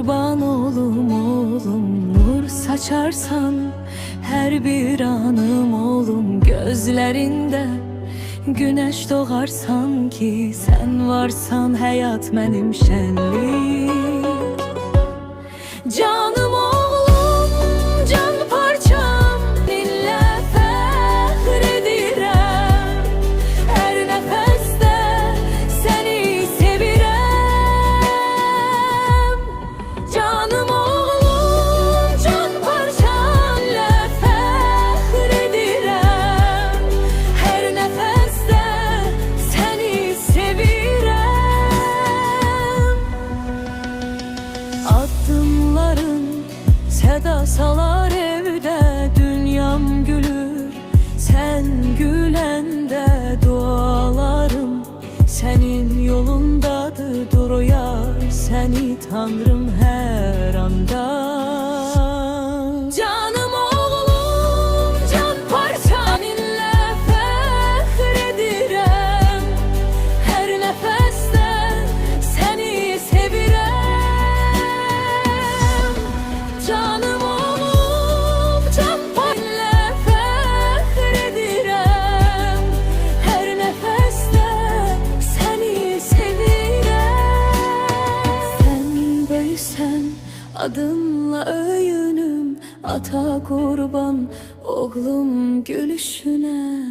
kurban oğlum oğlum, nur saçarsan her bir anım oğlum. Gözlerinde güneş doğar sanki, sen varsan hayat benim şenlik. Canım oğlum, can parçam, dinle fəxredirəm. Her nefeste seni sevirəm. Canım oğlum, can parçam, dinle fəxredirəm. Her nefeste seni sevirəm. Adımların seda salar evde, dünyam gülür sen gülende. Dualarım senin yolundadır, duruyor seni Tanrım her anda. Canım oğlum, can parçam, dinle fəxredirəm. Her nefeste seni sevirəm. Canım oğlum, can dinle fəxredirəm. Her nefeste seni sevirəm. Sen böyüsen adınla öyünüm, ata kurban oğlum gülüşüne.